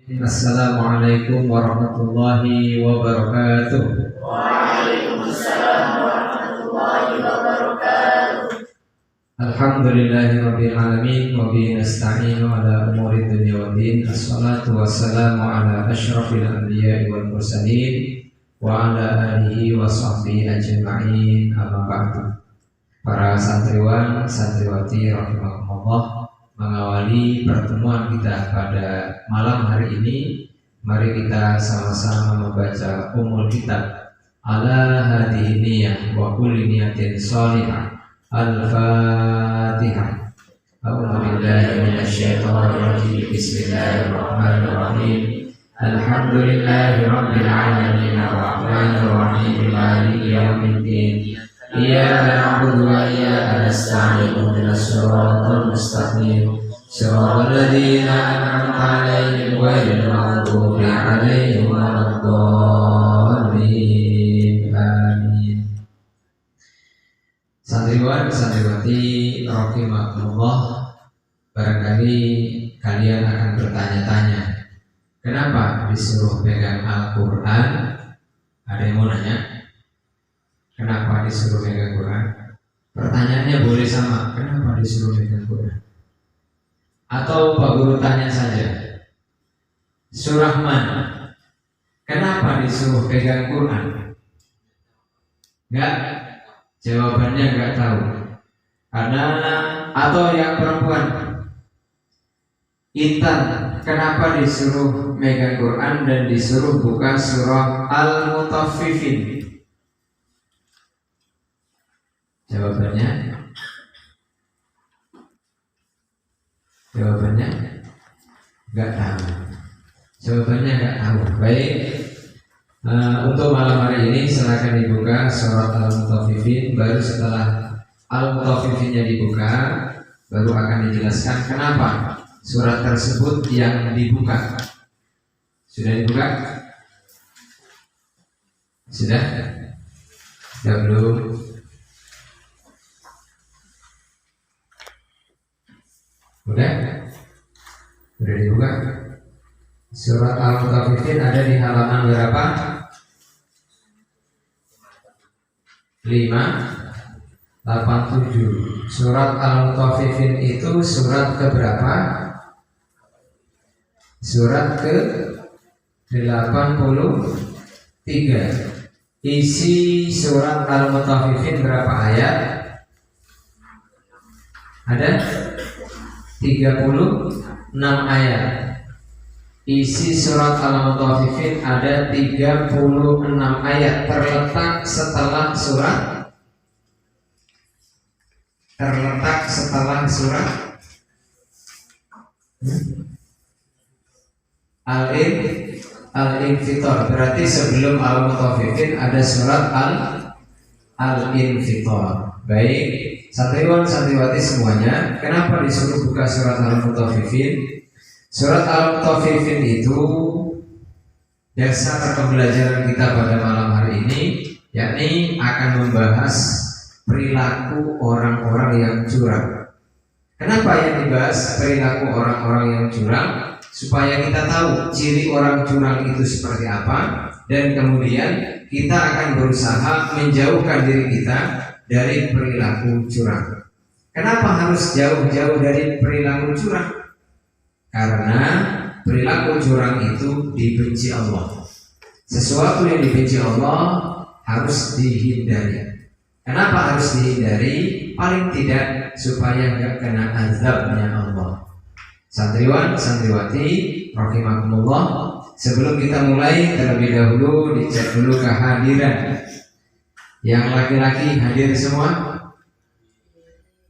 Assalamualaikum warahmatullahi wabarakatuh. Waalaikumsalam warahmatullahi wabarakatuh. Alhamdulillahirabbil alamin wa bihi nasta'inu ala umuri dunya waddin. Assalatu wassalamu ala asyrafil anbiya'i wal mursalin wa ala alihi wa sahbihi ajma'in. Amma ba'du. Para santriwan, santriwati rahimakumullah, mengawali pertemuan kita pada malam hari ini, mari kita sama-sama membaca Ummul Kitab ala hadhihi niyyah wa kulli niyatin shalihah. Al-Fatihah. A'udzu billahi minasyaitonir rajim. Bismillahirrahmanirrahim. Alhamdulillahi rabbil alamin arrahmanir rahim maliki yaumiddin. Iyyaka na'budu wa iyyaka nasta'in ihdinas siratal mustaqim siratal ladzina an'amta 'alaihim ghairil maghdubi 'alaihim waladdallin. Amin. Santriwan, santriwati rahimakumullah, barangkali kalian akan bertanya-tanya, kenapa disuruh pegang Al-Quran? Ada yang mau nanya? Kenapa disuruh pegang Quran? Pertanyaannya boleh sama, kenapa disuruh pegang Quran? Atau Pak Guru tanya saja, surah mana? Kenapa disuruh pegang Quran? Enggak? Jawabannya enggak tahu. Karena atau yang perempuan, Intan, kenapa disuruh megang Quran dan disuruh buka surah Al-Mutaffifin? Jawabannya nggak tahu. Jawabannya nggak tahu. Baik, untuk malam hari ini silakan dibuka surat Al-Mutaffifin. Baru setelah Al-Mutaffifinnya dibuka, baru akan dijelaskan kenapa surat tersebut yang dibuka. Sudah dibuka? Sudah? Sudah belum? Udah dibuka. Surat Al-Mutaffifin ada di halaman berapa? 587. Surat Al-Mutaffifin itu surat keberapa? Surat ke 83. Isi surat Al-Mutaffifin berapa ayat? Ada 36 ayat. Isi surat Al-Mutaffifin ada 36 ayat, terletak setelah surat Al-Infitar. Berarti sebelum Al-Mutaffifin ada surat Al-Infitar. Baik, santriwan santriwati semuanya, kenapa disuruh buka surat Al-Mutaffifin? Surat Al-Mutaffifin itu dasar pembelajaran kita pada malam hari ini, yakni akan membahas perilaku orang-orang yang curang. Kenapa yang dibahas perilaku orang-orang yang curang? Supaya kita tahu ciri orang curang itu seperti apa, dan kemudian kita akan berusaha menjauhkan diri kita dari perilaku curang. Kenapa harus jauh-jauh dari perilaku curang? Karena perilaku curang itu dibenci Allah. Sesuatu yang dibenci Allah harus dihindari. Kenapa harus dihindari? Paling tidak supaya nggak kena azabnya Allah. Santriwan, santriwati rahimakumullah, sebelum kita mulai terlebih dahulu dicek dulu kehadiran. Yang laki-laki hadir semua?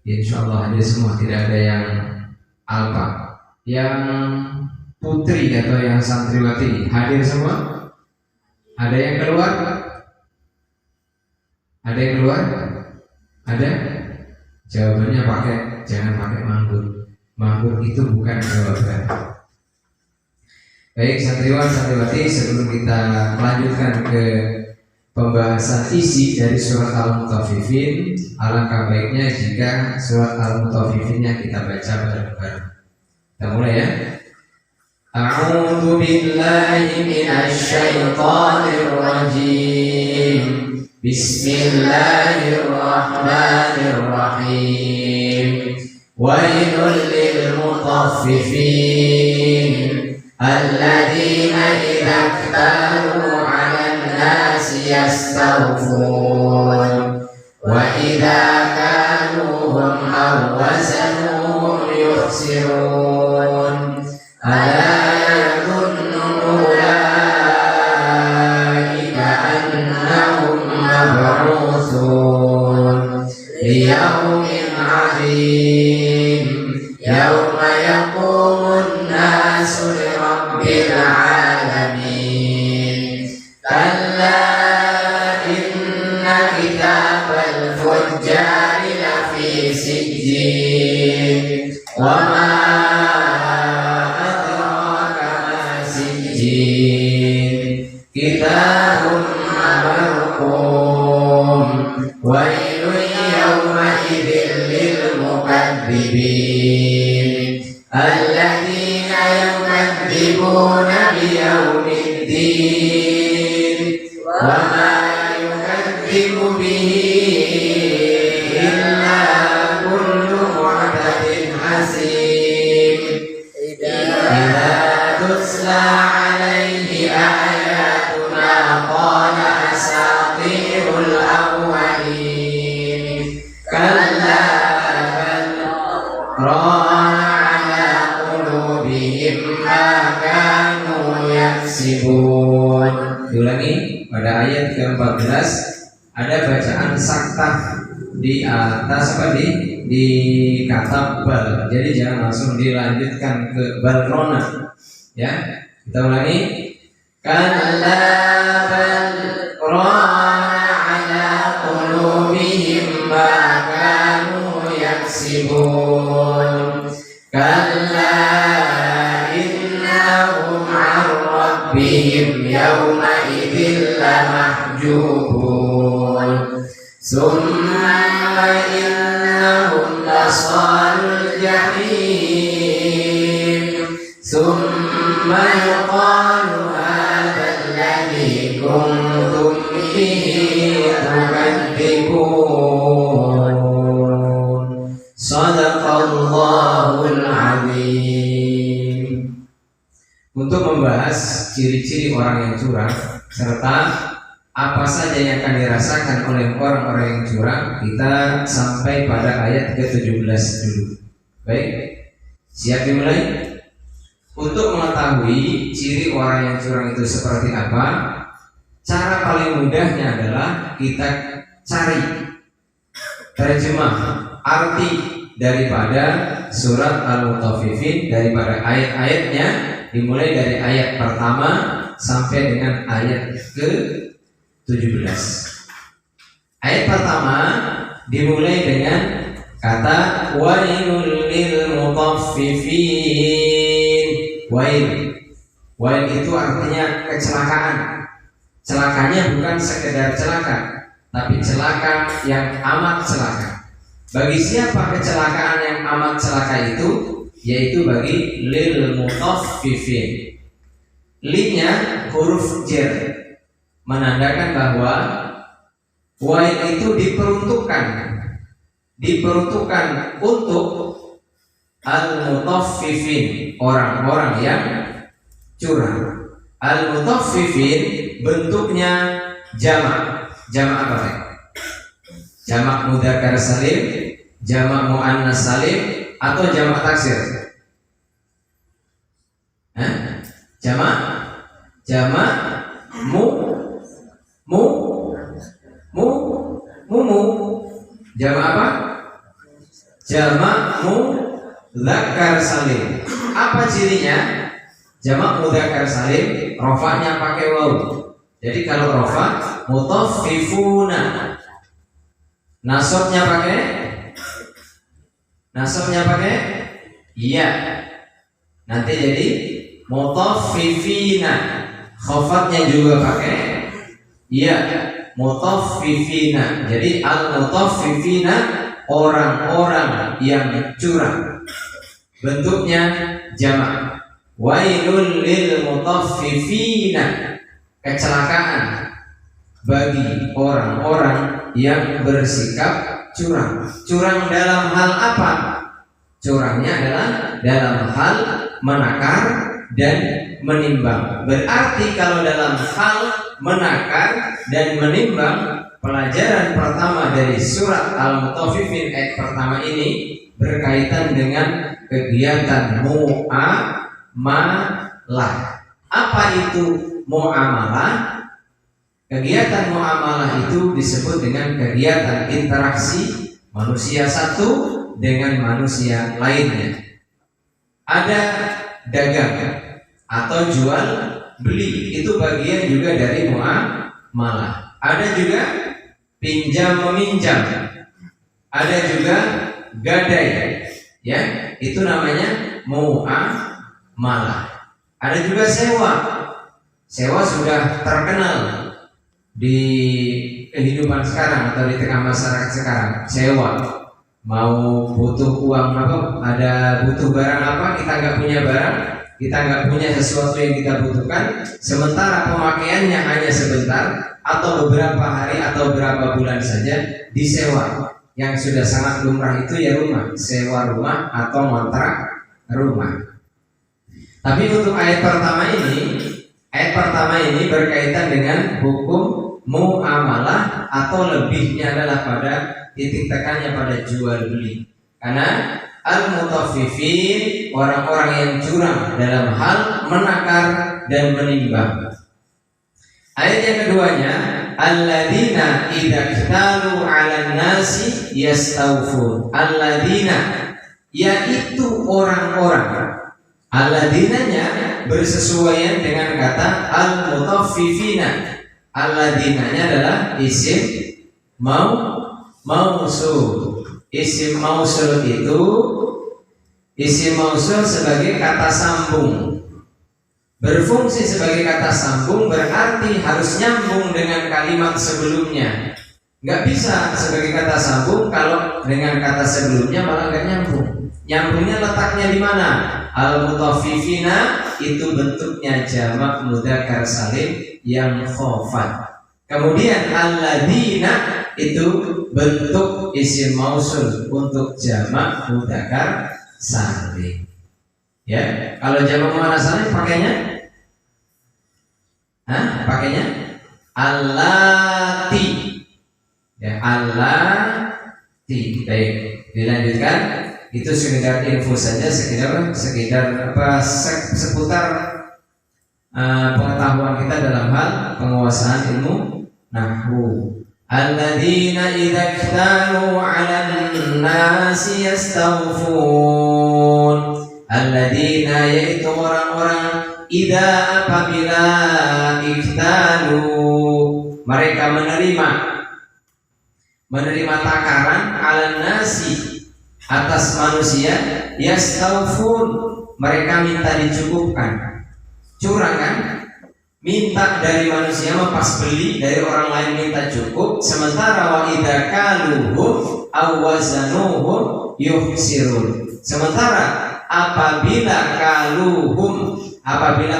Insya Allah hadir semua, tidak ada yang alpa. Yang putri atau yang santriwati hadir semua? Ada yang keluar? Ada yang keluar? Ada? Jawabannya jangan pakai manggur. Manggur itu bukan jawaban. Baik santriwan santriwati, sebelum kita melanjutkan ke pembahasan isi dari surat Al-Mutaffifin, alangkah baiknya jika surat Al-Mutaffifinnya kita baca bareng-bareng. Kita mulai ya. A'udzu billahi minasy syaithanir rajim. Bismillahirrahmanirrahim. Wailul lil mutaffifin alladzina idza iktalu 'alan nasi yastawfun wa idza kaluhum aw wazanuhum yukhsirun. Ala yadhunnu ulaika annahum mab'utsun liyaumin 'adzim yauma yaqumun nasu li rabbil 'alamin. Kalla inna kitabal fujjari lafi sijjin wa ma kitabun marqum wailun yawma idzil lil mukadzibin alladzina yukadzibuna biyaumiddin wa ma yukadzibu bihi illa kullu mu'tadin asim idza tutla alaihi ayatuna qala asatirul awwalin. Kalla bal rana ala qulubihim ma kanu yaksibun. Diulangi pada ayat ke-14 ada bacaan saktah di atas di kata bal. Jadi jangan langsung dilanjutkan ke balrona. Ya, kita ulangi. Kalla bal rana ala qulubihim ma kanu yaksibun. Kalla innahum 'an rabbihim yawma idzil lamahjubun. Summa innahum lasalul jahim. Summa yuqalu hadha alladhi kuntum bihi tukadzibun. Shadaqallahul azim. Untuk membahas ciri-ciri orang yang curang serta apa saja yang akan dirasakan oleh orang-orang yang curang, kita sampai pada ayat ke-17 dulu. Baik, siap dimulai? Untuk mengetahui ciri orang yang curang itu seperti apa, cara paling mudahnya adalah kita cari terjemah arti daripada surat Al-Mutaffifin, daripada ayat-ayatnya, dimulai dari ayat pertama sampai dengan ayat ke-17. Ayat pertama dimulai dengan kata wailul lil mutaffifin. Wail itu artinya kecelakaan. Celakanya bukan sekedar celaka, tapi celaka yang amat celaka. Bagi siapa kecelakaan yang amat celaka itu? Yaitu bagi lil mutaffifin. Li-nya huruf jar, menandakan bahwa wail itu diperuntukkan untuk al-mutaffifin, orang-orang yang curang. Al-mutaffifin bentuknya jamak. Jamak apa teh? Jamak mudzakkar salim, jamak muannas salim, atau jamak taksir? Jamak mu. Jamak apa? Jamak mudzakkar salim. Apa cirinya? Jamak mudzakkar salim rofanya pakai waw. Jadi kalau rofa mutaffifuna, nasabnya pakai iya. Nanti jadi mutaffifina, khofatnya juga pakai iya, mutaffifina. Jadi al-mutaffifina, orang-orang yang curang. Bentuknya jamak. Wailul lil mutaffifina, kecelakaan bagi orang-orang yang bersikap curang. Curang dalam hal apa? Curangnya adalah dalam hal menakar dan menimbang. Berarti kalau dalam hal menakar dan menimbang, pelajaran pertama dari surat Al-Mutaffifin ayat pertama ini berkaitan dengan kegiatan muamalah. Apa itu muamalah? Kegiatan muamalah itu disebut dengan kegiatan interaksi manusia satu dengan manusia lainnya. Ada dagang atau jual beli, itu bagian juga dari muamalah. Ada juga pinjam meminjam, ada juga gadai, ya, itu namanya muamalah. Ada juga sewa. Sewa sudah terkenal di kehidupan sekarang atau di tengah masyarakat sekarang. Sewa, mau butuh uang apa, ada butuh barang apa, kita nggak punya barang, kita nggak punya sesuatu yang kita butuhkan, sementara pemakaiannya hanya sebentar atau beberapa hari atau beberapa bulan saja, disewa. Yang sudah sangat lumrah itu ya rumah, sewa rumah atau kontrak rumah. Tapi untuk ayat pertama ini berkaitan dengan hukum muamalah, atau lebihnya adalah pada titik tekannya pada jual beli. Karena al-mutaffifin, orang-orang yang curang dalam hal menakar dan menimbang. Ayat yang keduanya, alladzina idza iktalu 'alan nasi yastawfun. Alladzina, yaitu orang-orang. Alladzina-nya bersesuaian dengan kata al-mutaffifina. Alladzina-nya adalah isim mausul. Isim mausul itu sebagai kata sambung. Berfungsi sebagai kata sambung berarti harus nyambung dengan kalimat sebelumnya. Nggak bisa sebagai kata sambung kalau dengan kata sebelumnya malah nggak nyambung. Nyambungnya letaknya di mana? Al-mutaffifina itu bentuknya jamak mudzakkar salim yang khafat. Kemudian alladzina itu bentuk isim mausul untuk jamak mudzakkar salim. Ya, kalau jamak muannas salim pakainya allati. Ya, allati. Baik, dilanjutkan. Itu sekedar info saja, sekedar seputar pengetahuan kita dalam hal penguasaan ilmu nahwu. Alladzina idza iktalu 'alan nasi yastawfun. Alladzina, yaitu orang-orang, idza, apabila, iktalu, mereka menerima takaran, 'alan nasi, atas manusia, yastawfun, mereka minta dicukupkan. Curang kan? Minta dari manusia pas beli, dari orang lain minta cukup, sementara wa idza kaluhum aw wazanuhum yuhsirun. Sementara apabila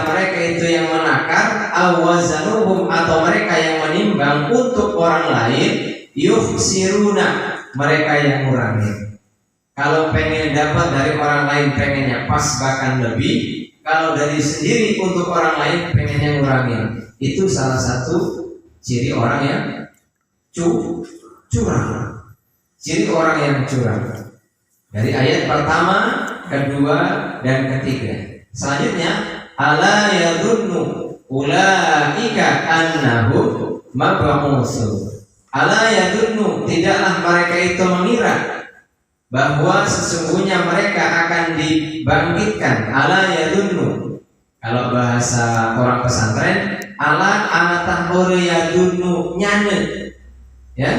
mereka itu yang menakar, aw wazanuhum, atau mereka yang menimbang untuk orang lain, yuhsiruna, mereka yang ngurangi. Kalau pengen dapat dari orang lain pengennya pas bahkan lebih, kalau dari sendiri untuk orang lain pengennya ngurangin. Itu salah satu ciri orang yang curang. Ciri orang yang curang. Dari ayat pertama, kedua, dan ketiga. Selanjutnya, ala yadunnu ulaika annahum mab'utsun. Ala yadunnu, tidaklah mereka itu mengira bahwa sesungguhnya mereka akan dibangkitkan. Ala yadunnu, kalau bahasa orang pesantren, ala anatah ore yadunnu, nyane, ya,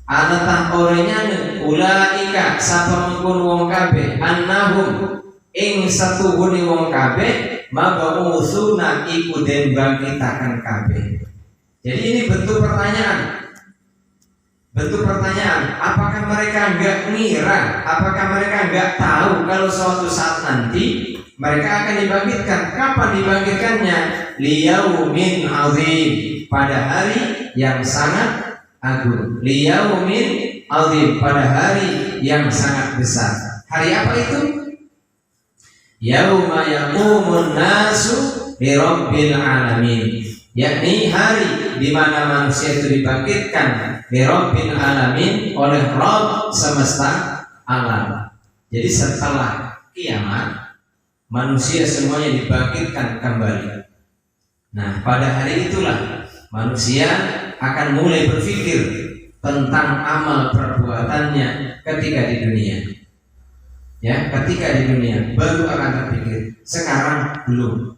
anatah ore nyane, ulaika sapa mengkon wong kabeh, annahum ing satuhune wong kabeh, mab'utsuna iku den bangkitaken kabeh. Jadi ini bentuk pertanyaan. Apakah mereka enggak ngira, apakah mereka enggak tahu kalau suatu saat nanti mereka akan dibangkitkan. Kapan dibangkitkannya? Liyaumin azim, pada hari yang sangat agung. Liyaumin azim, pada hari yang sangat besar. Hari apa itu? Yauma yaqumun nasu lirabbil alamin, yakni hari di mana manusia itu dibangkitkan lirabbil alamin, oleh Rabb semesta alam. Jadi setelah kiamat manusia semuanya dibangkitkan kembali. Nah, pada hari itulah manusia akan mulai berpikir tentang amal perbuatannya ketika di dunia. Ya, ketika di dunia baru akan terpikir. Sekarang belum,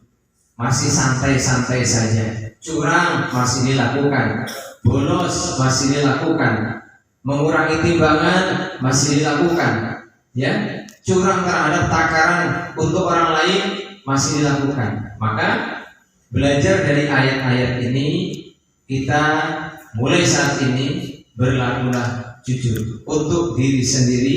masih santai-santai saja. Curang masih dilakukan, bolos masih dilakukan, mengurangi timbangan masih dilakukan, ya, curang terhadap takaran untuk orang lain masih dilakukan. Maka belajar dari ayat-ayat ini, kita mulai saat ini berlakulah jujur untuk diri sendiri,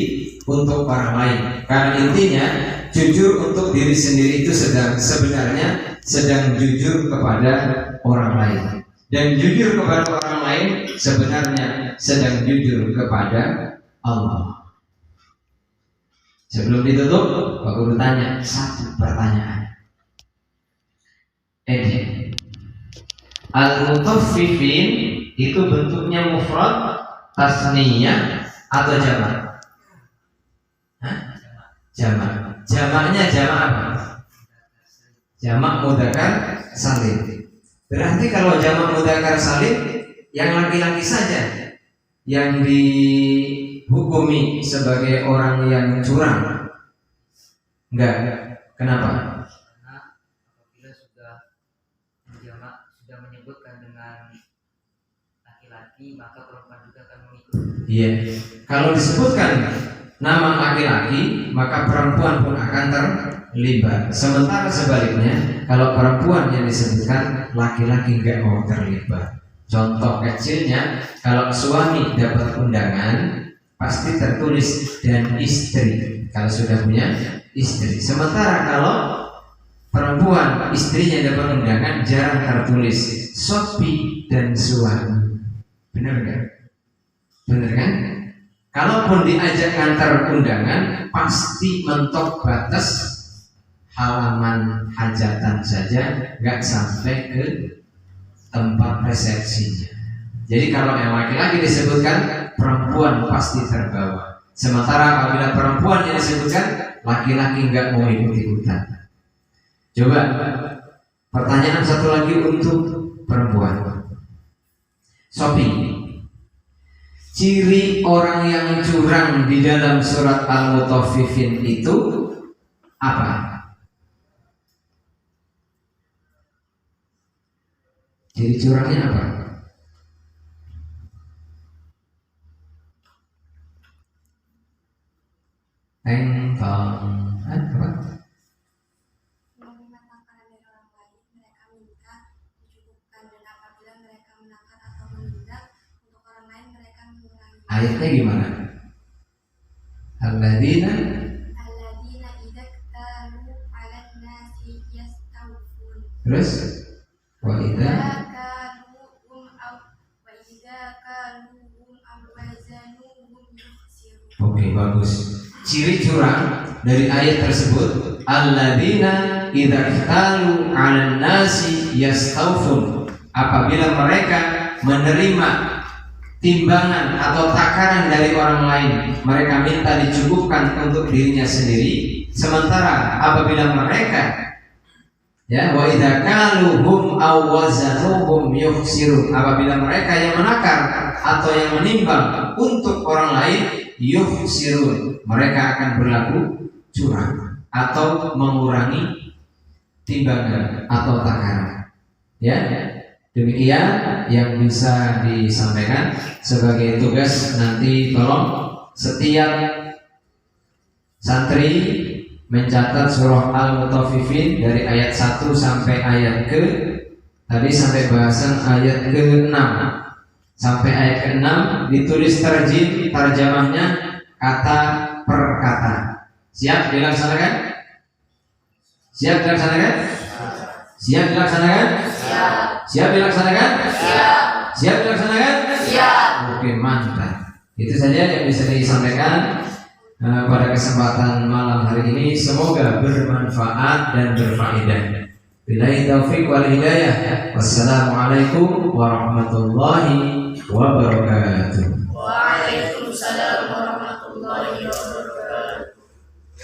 untuk orang lain. Karena intinya jujur untuk diri sendiri itu sebenarnya sedang jujur kepada orang lain, dan jujur kepada orang lain sebenarnya sedang jujur kepada Allah. Sebelum ditutup, Pak Guru tanya satu pertanyaan. Al-mutaffifin itu bentuknya mufrad, tasniyah atau jamak? Jamak. Jamaknya jamak apa? Jamak mudzakkar salim. Berarti kalau jamak mudzakkar salim, yang laki-laki saja yang dihukumi sebagai orang yang curang? Enggak. Kenapa? Karena apabila sudah menjamak, sudah menyebutkan dengan laki-laki, maka perempuan juga akan mengikuti. Iya. Kalau disebutkan nama laki-laki, maka perempuan pun akan terlibat. Sementara sebaliknya, kalau perempuan yang disebutkan, laki-laki enggak mau terlibat. Contoh kecilnya, kalau suami dapat undangan, pasti tertulis dan istri kalau sudah punya istri. Sementara kalau perempuan istrinya dapat undangan, jarang tertulis sopi dan suami. Benar kan? Benar kan? Kalaupun diajak ngantar undangan, pasti mentok batas halaman hajatan saja, nggak sampai ke tempat resepsinya. Jadi kalau yang laki-laki disebutkan, perempuan pasti terbawa. Sementara apabila perempuan yang disebutkan, laki-laki nggak mau ikut-ikutan. Coba pertanyaan satu lagi untuk perempuan. Sopi, ciri orang yang curang di dalam surat Al-Mutaffifin itu apa? Ciri curangnya apa? Tentang apa? Menerima takaran dari orang lain, mereka minta dicukupkan, dan apabila mereka menakar atau menindak untuk orang lain, mereka mengurangi. Ayatnya gimana? Alladzina idza ktalu 'alan nasi yastawfun. terus wa idza kaluhum aw wazanuhum yukhsirun. Oke, bagus. Ciri curang dari ayat tersebut, alladzina idza ktalu 'alan nasi yastawfun, apabila mereka menerima timbangan atau takaran dari orang lain, mereka minta dicukupkan untuk dirinya sendiri. Sementara apabila mereka wa idza kaluhum aw wazanuhum yukhsirun, apabila mereka yang menakar atau yang menimbang untuk orang lain, yukhsirun, mereka akan berlaku curang atau mengurangi timbangan atau takaran. Ya, demikian yang bisa disampaikan sebagai tugas. Nanti tolong setiap santri mencatat surah Al-Mutaffifin dari ayat 1 sampai ayat tadi sampai bahasan ayat ke-6 sampai ayat ke-6, ditulis terjemahnya kata per kata. Siap dilaksanakan? Siap dilaksanakan? Siap dilaksanakan? Siap dilaksanakan? Siap dilaksanakan? Oke, mantap. Itu saja yang bisa disampaikan pada kesempatan malam hari ini. Semoga bermanfaat dan berfaedah. Billahi taufiq wal hidayah. Wassalamualaikum warahmatullahi wabarakatuh. Waalaikumsalam